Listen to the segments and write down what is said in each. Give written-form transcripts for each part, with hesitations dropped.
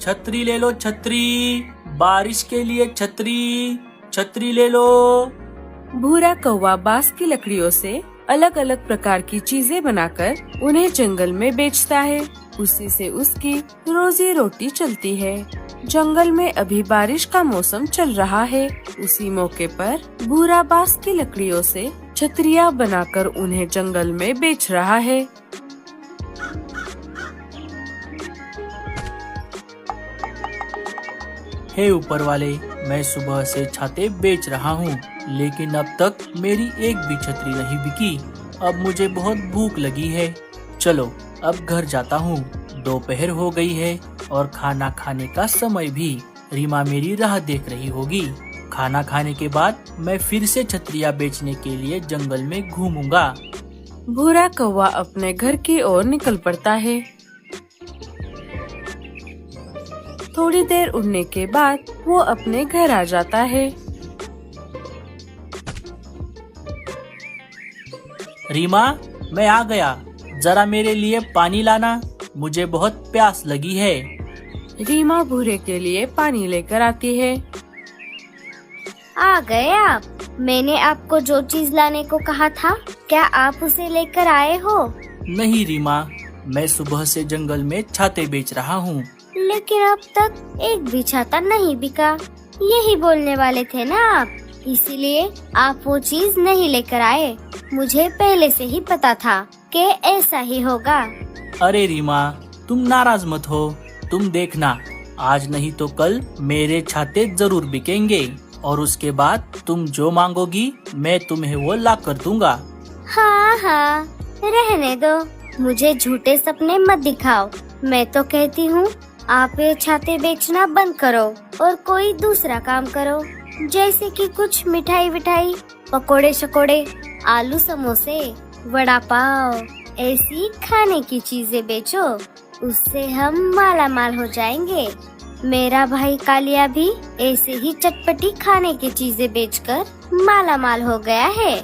छतरी ले लो छतरी, बारिश के लिए छतरी, छतरी ले लो। भूरा कौवा बांस की लकड़ियों से अलग अलग प्रकार की चीजें बनाकर उन्हें जंगल में बेचता है। उसी से उसकी रोजी रोटी चलती है। जंगल में अभी बारिश का मौसम चल रहा है। उसी मौके पर भूरा बांस की लकड़ियों से छतरियाँ बनाकर उन्हें जंगल में बेच रहा है। हे ऊपर वाले, मैं सुबह से छाते बेच रहा हूँ, लेकिन अब तक मेरी एक भी छतरी नहीं बिकी। अब मुझे बहुत भूख लगी है। चलो अब घर जाता हूँ। दोपहर हो गई है और खाना खाने का समय भी। रीमा मेरी राह देख रही होगी। खाना खाने के बाद मैं फिर से छतरियाँ बेचने के लिए जंगल में घूमूंगा। भूरा कौवा अपने घर की ओर निकल पड़ता है। थोड़ी देर उड़ने के बाद वो अपने घर आ जाता है। रीमा, मैं आ गया। जरा मेरे लिए पानी लाना, मुझे बहुत प्यास लगी है। रीमा भूरे के लिए पानी लेकर आती है। आ गए आप। मैंने आपको जो चीज लाने को कहा था, क्या आप उसे लेकर आए हो? नहीं रीमा, मैं सुबह से जंगल में छाते बेच रहा हूँ। लेकिन अब तक एक भी छाता नहीं बिका। यही बोलने वाले थे ना आप, इसीलिए आप वो चीज नहीं लेकर आए। मुझे पहले से ही पता था कि ऐसा ही होगा। अरे रीमा, तुम नाराज मत हो। तुम देखना, आज नहीं तो कल मेरे छाते जरूर बिकेंगे और उसके बाद तुम जो मांगोगी मैं तुम्हें वो ला कर दूंगा। हाँ हाँ, रहने दो। मुझे झूठे सपने मत दिखाओ। मैं तो कहती हूँ आप ये छाते बेचना बंद करो और कोई दूसरा काम करो, जैसे कि कुछ मिठाई विठाई, पकोड़े शकोड़े, आलू समोसे, वड़ा पाव, ऐसी खाने की चीजें बेचो। उससे हम माला माल हो जाएंगे। मेरा भाई कालिया भी ऐसे ही चटपटी खाने की चीजें बेचकर माला माल हो गया है।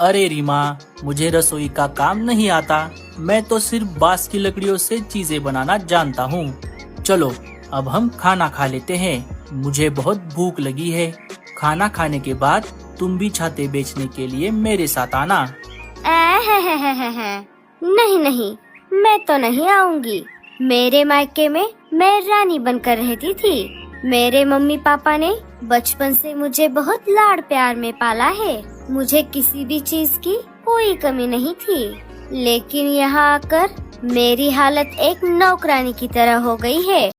अरे रीमा, मुझे रसोई का काम नहीं आता। मैं तो सिर्फ बांस की लकड़ियों से चीजें बनाना जानता हूँ। चलो अब हम खाना खा लेते हैं। मुझे बहुत भूख लगी है। खाना खाने के बाद तुम भी छाते बेचने के लिए मेरे साथ आना। नहीं नहीं, मैं तो नहीं आऊंगी। मेरे मायके में मैं रानी बनकर रहती थी। मेरे मम्मी पापा ने बचपन से मुझे बहुत लाड़ प्यार में पाला है। मुझे किसी भी चीज की कोई कमी नहीं थी। लेकिन यहाँ आकर मेरी हालत एक नौकरानी की तरह हो गई है।